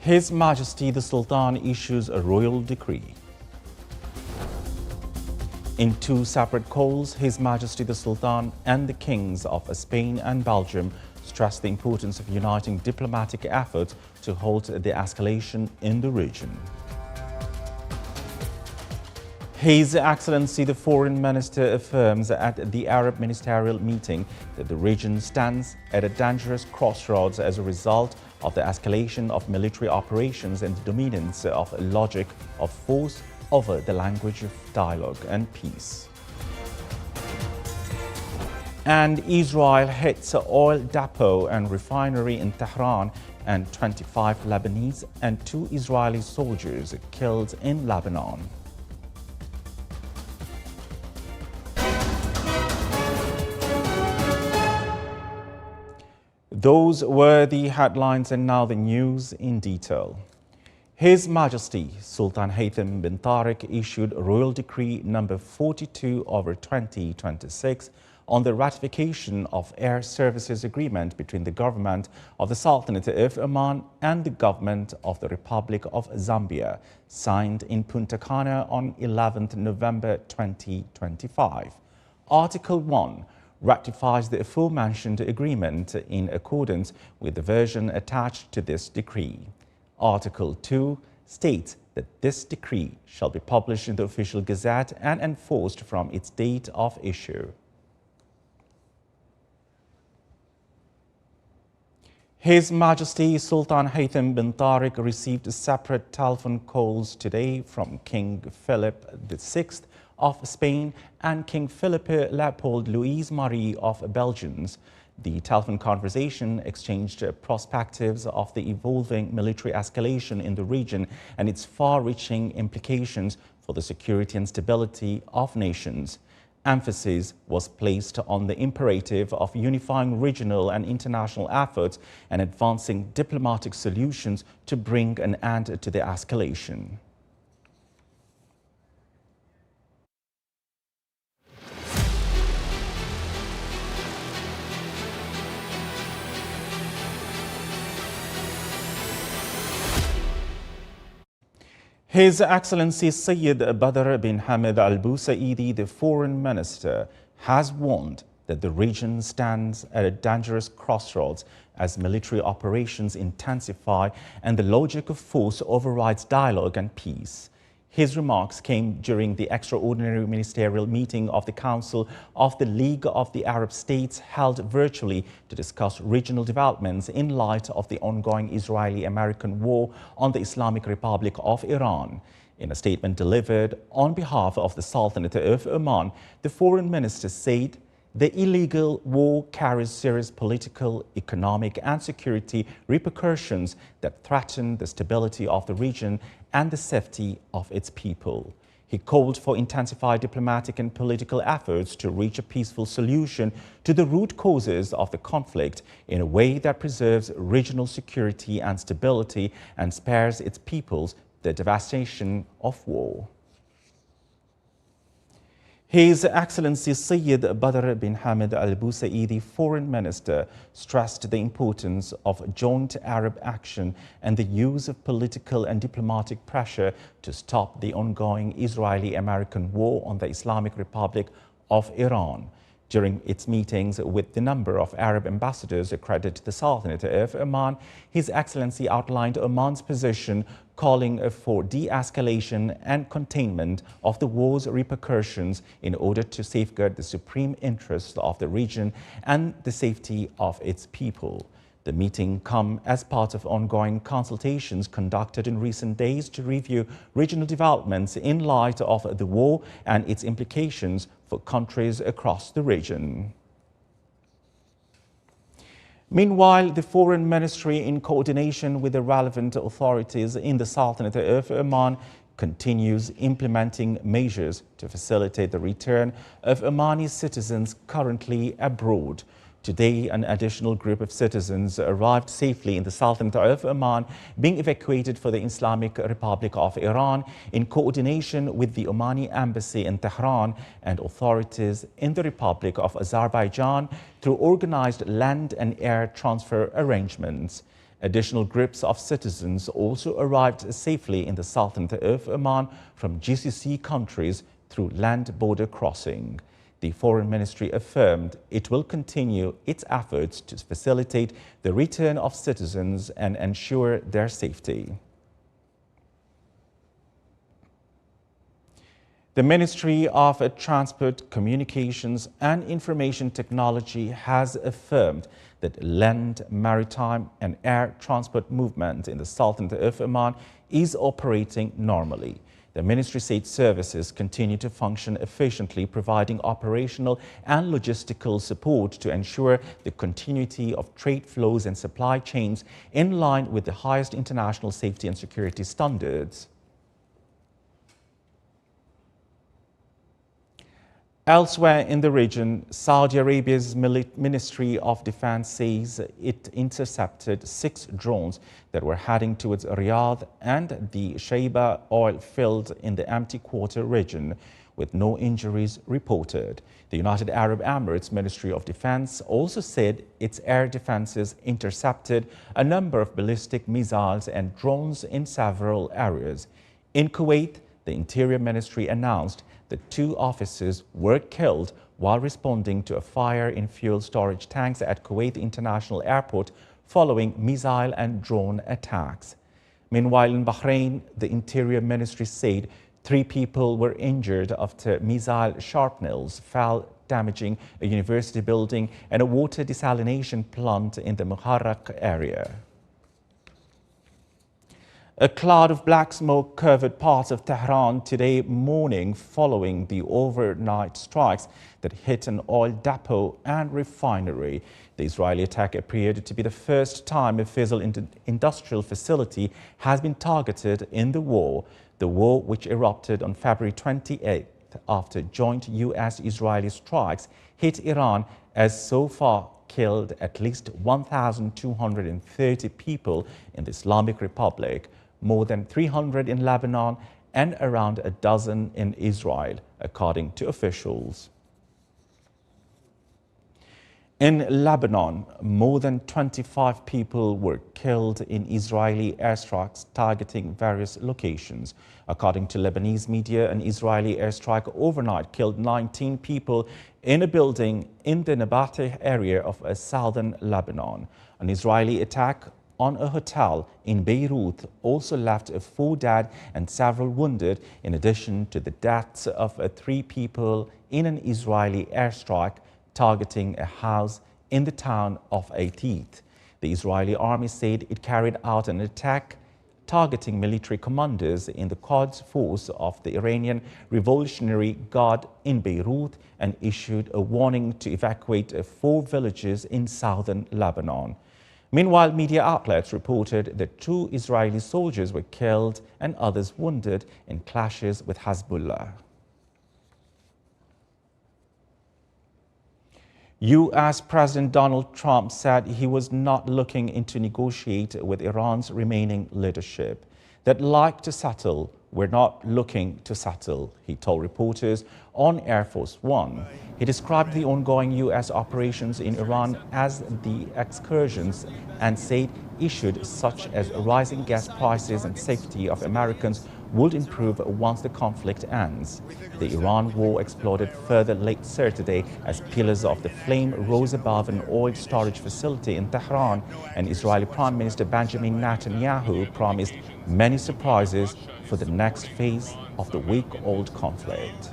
His Majesty the Sultan issues a royal decree. In two separate calls, His Majesty the Sultan and the Kings of Spain and Belgium stressed the importance of uniting diplomatic efforts to halt the escalation in the region. His Excellency the Foreign Minister affirms at the Arab ministerial meeting that the region stands at a dangerous crossroads as a result of the escalation of military operations and the dominance of a logic of force over the language of dialogue and peace. And Israel hits an oil depot and refinery in Tehran, and 25 Lebanese and 2 Israeli soldiers killed in Lebanon. Those were the headlines, and now the news in detail. His Majesty Sultan Haytham bin Tariq issued Royal Decree number 42/2026 on the ratification of Air Services Agreement between the government of the Sultanate of Oman and the government of the Republic of Zambia, signed in Punta Cana on 11th November 2025. Article 1 ratifies the aforementioned agreement in accordance with the version attached to this decree. Article 2 states that this decree shall be published in the official gazette and enforced from its date of issue. His Majesty Sultan Haytham bin Tariq received separate telephone calls today from King Philip VI of Spain and King Philippe Leopold Louis Marie of Belgium. The telephone conversation exchanged perspectives of the evolving military escalation in the region and its far-reaching implications for the security and stability of nations. Emphasis was placed on the imperative of unifying regional and international efforts and advancing diplomatic solutions to bring an end to the escalation. His Excellency Sayyid Badr bin Hamad Al Busaidi, the Foreign Minister, has warned that the region stands at a dangerous crossroads as military operations intensify and the logic of force overrides dialogue and peace. His remarks came during the extraordinary ministerial meeting of the Council of the League of the Arab States held virtually to discuss regional developments in light of the ongoing Israeli-American war on the Islamic Republic of Iran. In a statement delivered on behalf of the Sultanate of Oman, the Foreign Minister said the illegal war carries serious political, economic and security repercussions that threaten the stability of the region and the safety of its people. He called for intensified diplomatic and political efforts to reach a peaceful solution to the root causes of the conflict in a way that preserves regional security and stability and spares its peoples the devastation of war. His Excellency Sayyid Badr bin Hamad Al Busaidi, Foreign Minister, stressed the importance of joint Arab action and the use of political and diplomatic pressure to stop the ongoing Israeli-American war on the Islamic Republic of Iran. During its meetings with the number of Arab ambassadors accredited to the Sultanate of Oman, His Excellency outlined Oman's position, calling for de-escalation and containment of the war's repercussions in order to safeguard the supreme interests of the region and the safety of its people. The meeting comes as part of ongoing consultations conducted in recent days to review regional developments in light of the war and its implications for countries across the region. Meanwhile, the Foreign Ministry, in coordination with the relevant authorities in the Sultanate of Oman, continues implementing measures to facilitate the return of Omani citizens currently abroad. Today, an additional group of citizens arrived safely in the Sultanate of Oman, being evacuated for the Islamic Republic of Iran in coordination with the Omani Embassy in Tehran and authorities in the Republic of Azerbaijan through organized land and air transfer arrangements. Additional groups of citizens also arrived safely in the Sultanate of Oman from GCC countries through land border crossing. The Foreign Ministry affirmed it will continue its efforts to facilitate the return of citizens and ensure their safety. The Ministry of Transport, Communications and Information Technology has affirmed that land, maritime and air transport movement in the Sultanate of Oman is operating normally. The ministry said services continue to function efficiently, providing operational and logistical support to ensure the continuity of trade flows and supply chains in line with the highest international safety and security standards. Elsewhere in the region, Saudi Arabia's Ministry of Defense says it intercepted 6 drones that were heading towards Riyadh and the Shaiba oil field in the Empty Quarter region, with no injuries reported. The United Arab Emirates Ministry of Defense also said its air defenses intercepted a number of ballistic missiles and drones in several areas. In Kuwait, the Interior Ministry announced that 2 officers were killed while responding to a fire in fuel storage tanks at Kuwait International Airport following missile and drone attacks. Meanwhile, in Bahrain, the Interior Ministry said 3 people were injured after missile shrapnels fell, damaging a university building and a water desalination plant in the Muharraq area. A cloud of black smoke covered parts of Tehran today morning following the overnight strikes that hit an oil depot and refinery. The Israeli attack appeared to be the first time a fissile industrial facility has been targeted in the war, which erupted on February 28th after joint U.S.-Israeli strikes hit Iran, has so far killed at least 1,230 people in the Islamic Republic, more than 300 in Lebanon and around a dozen in Israel, according to officials. In Lebanon, more than 25 people were killed in Israeli airstrikes targeting various locations. According to Lebanese media, an Israeli airstrike overnight killed 19 people in a building in the Nabateh area of southern Lebanon. An Israeli attack on a hotel in Beirut also left 4 dead and several wounded, in addition to the deaths of 3 people in an Israeli airstrike targeting a house in the town of Atit. The Israeli army said it carried out an attack targeting military commanders in the Quds force of the Iranian Revolutionary Guard in Beirut and issued a warning to evacuate 4 villages in southern Lebanon. Meanwhile, media outlets reported that 2 Israeli soldiers were killed and others wounded in clashes with Hezbollah. U.S. President Donald Trump said he was not looking into negotiate with Iran's remaining leadership. That like to settle, we're not looking to settle, he told reporters on Air Force One. He described the ongoing U.S. operations in Iran as the excursions and said issues such as rising gas prices and safety of Americans would improve once the conflict ends. The Iran war exploded further late Saturday as pillars of the flame rose above an oil storage facility in Tehran, and Israeli Prime Minister Benjamin Netanyahu promised many surprises for the next phase of the week-old conflict.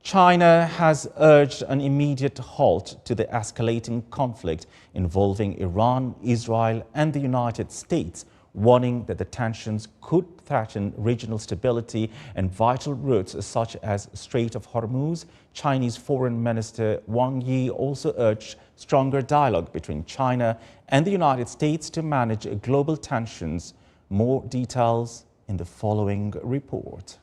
China has urged an immediate halt to the escalating conflict involving Iran, Israel and the United States, warning that the tensions could threaten regional stability and vital routes such as Strait of Hormuz. Chinese Foreign Minister Wang Yi also urged stronger dialogue between China and the United States to manage global tensions. More details in the following report.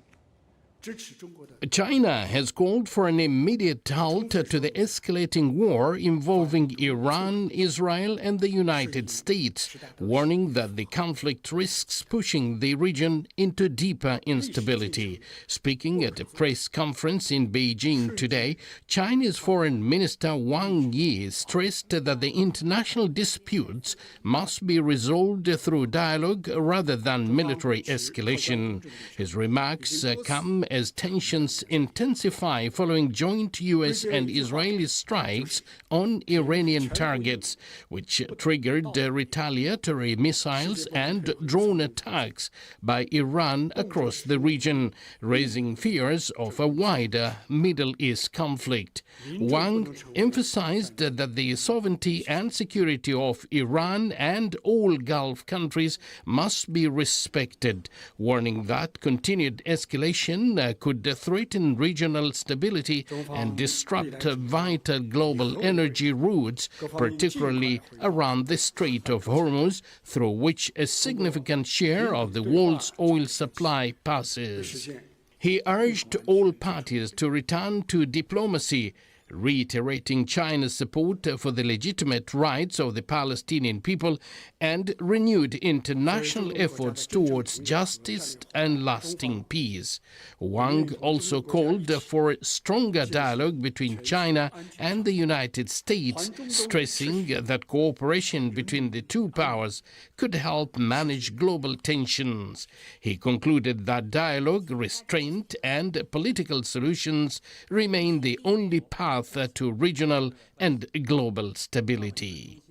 China has called for an immediate halt to the escalating war involving Iran, Israel, and the United States, warning that the conflict risks pushing the region into deeper instability. Speaking at a press conference in Beijing today, Chinese Foreign Minister Wang Yi stressed that the international disputes must be resolved through dialogue rather than military escalation. His remarks come as tensions intensify following joint U.S. and Israeli strikes on Iranian targets, which triggered retaliatory missiles and drone attacks by Iran across the region, raising fears of a wider Middle East conflict. Wang emphasized that the sovereignty and security of Iran and all Gulf countries must be respected, warning that continued escalation could threaten regional stability and disrupt vital global energy routes, particularly around the Strait of Hormuz, through which a significant share of the world's oil supply passes. He urged all parties to return to diplomacy, reiterating China's support for the legitimate rights of the Palestinian people and renewed international efforts towards justice and lasting peace. Wang also called for stronger dialogue between China and the United States, stressing that cooperation between the two powers could help manage global tensions. He concluded that dialogue, restraint, and political solutions remain the only path to regional and global stability.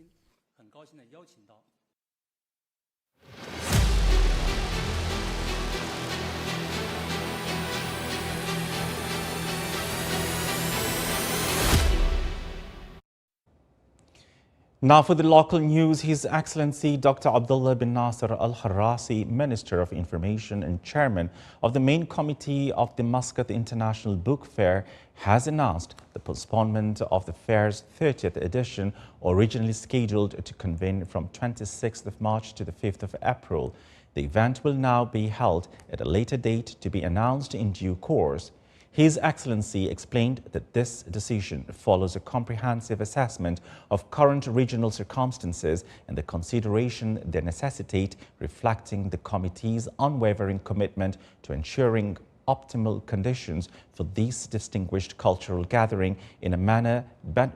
Now for the local news, His Excellency Dr. Abdullah bin Nasser Al-Harrasi, Minister of Information and Chairman of the Main Committee of the Muscat International Book Fair, has announced the postponement of the fair's 30th edition, originally scheduled to convene from 26th of March to the 5th of April. The event will now be held at a later date to be announced in due course. His Excellency explained that this decision follows a comprehensive assessment of current regional circumstances and the consideration they necessitate, reflecting the committee's unwavering commitment to ensuring optimal conditions for this distinguished cultural gathering in a manner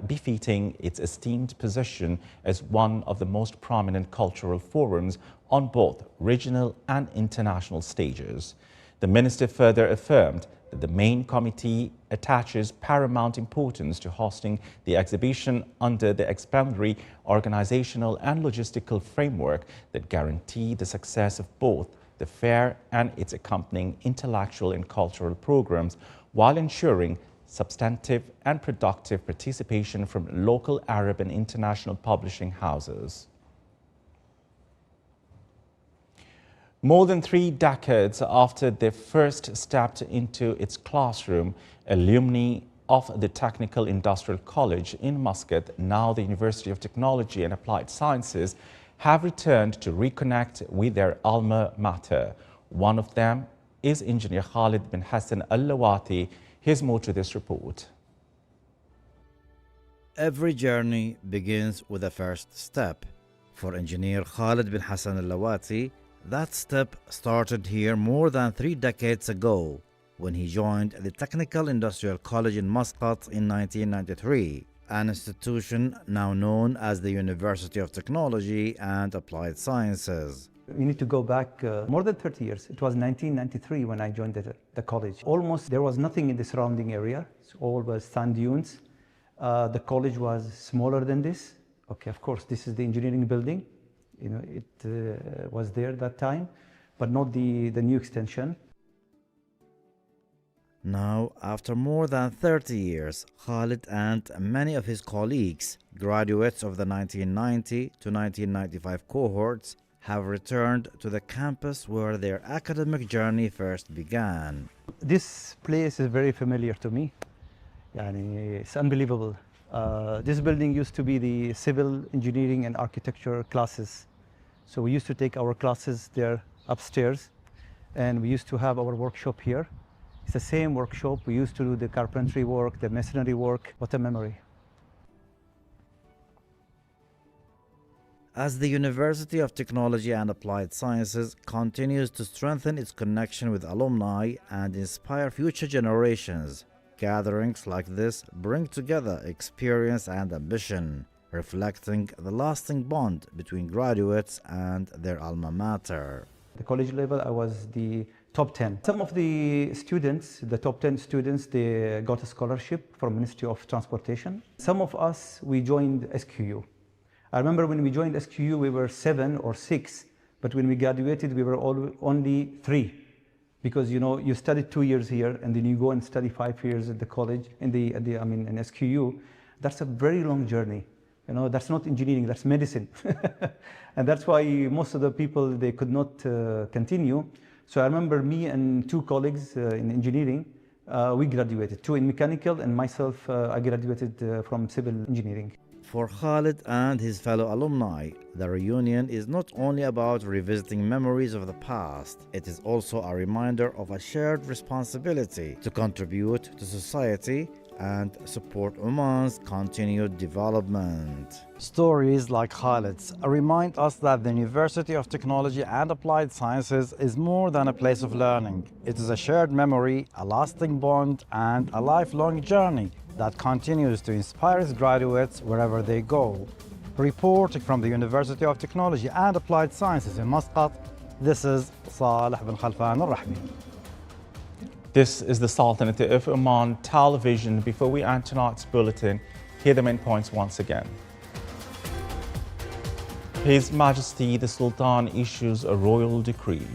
befitting its esteemed position as one of the most prominent cultural forums on both regional and international stages. The minister further affirmed that the main committee attaches paramount importance to hosting the exhibition under the exemplary organizational and logistical framework that guarantee the success of both the fair and its accompanying intellectual and cultural programs, while ensuring substantive and productive participation from local Arab and international publishing houses. More than 3 decades after they first stepped into its classroom, alumni of the Technical Industrial College in Muscat, now the University of Technology and Applied Sciences, have returned to reconnect with their alma mater. One of them is Engineer Khalid bin Hassan Al-Lawati. Here's more to this report. Every journey begins with a first step. For Engineer Khalid bin Hassan Al-Lawati, that step started here more than 3 decades ago when he joined the Technical Industrial College in Muscat in 1993, an institution now known as the University of Technology and Applied Sciences. You need to go back more than 30 years. It was 1993 when I joined the college. Almost there was nothing in the surrounding area. It all was sand dunes. The college was smaller than this. Okay, of course, this is the engineering building. You know, it was there that time, but not the new extension. Now, after more than 30 years, Khalid and many of his colleagues, graduates of the 1990 to 1995 cohorts, have returned to the campus where their academic journey first began. This place is very familiar to me. It's unbelievable. This building used to be the civil engineering and architecture classes. So we used to take our classes there upstairs, and we used to have our workshop here. It's the same workshop. We used to do the carpentry work, the masonry work. What a memory. As the University of Technology and Applied Sciences continues to strengthen its connection with alumni and inspire future generations, gatherings like this bring together experience and ambition, reflecting the lasting bond between graduates and their alma mater. At the college level, I was the top 10. Some of the students, the top 10 students, they got a scholarship from Ministry of Transportation. Some of us, we joined SQU. I remember when we joined SQU, we were 7 or 6, but when we graduated, we were only 3. Because you studied 2 years here, and then you go and study 5 years at the college, in SQU. That's a very long journey. That's not engineering, that's medicine. And that's why most of the people, they could not continue. So I remember me and 2 colleagues in engineering, we graduated. 2 in mechanical, and myself, I graduated from civil engineering. For Khalid and his fellow alumni, the reunion is not only about revisiting memories of the past, it is also a reminder of a shared responsibility to contribute to society and support Oman's continued development. Stories like Khalid's remind us that the University of Technology and Applied Sciences is more than a place of learning. It is a shared memory, a lasting bond, and a lifelong journey that continues to inspire its graduates wherever they go. Reporting from the University of Technology and Applied Sciences in Muscat, this is Saleh bin Khalfan al-Rahmi. This is the Sultanate of Oman television. Before we end tonight's bulletin, here are the main points once again. His Majesty the Sultan issues a royal decree.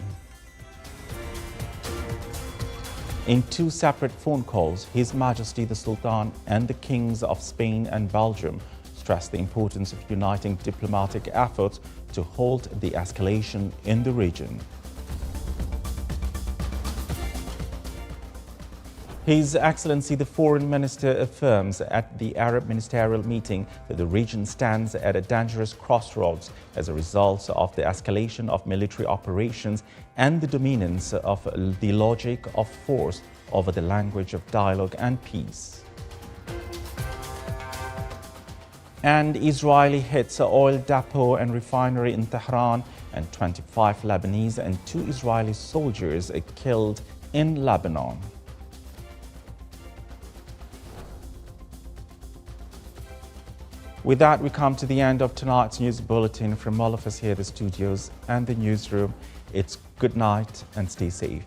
In 2 separate phone calls, His Majesty the Sultan and the Kings of Spain and Belgium stressed the importance of uniting diplomatic efforts to halt the escalation in the region. His Excellency the Foreign Minister affirms at the Arab ministerial meeting that the region stands at a dangerous crossroads as a result of the escalation of military operations and the dominance of the logic of force over the language of dialogue and peace. And Israeli hits an oil depot and refinery in Tehran, and 25 Lebanese and 2 Israeli soldiers are killed in Lebanon. With that, we come to the end of tonight's news bulletin. From all of us here at the studios and the newsroom, it's good night and stay safe.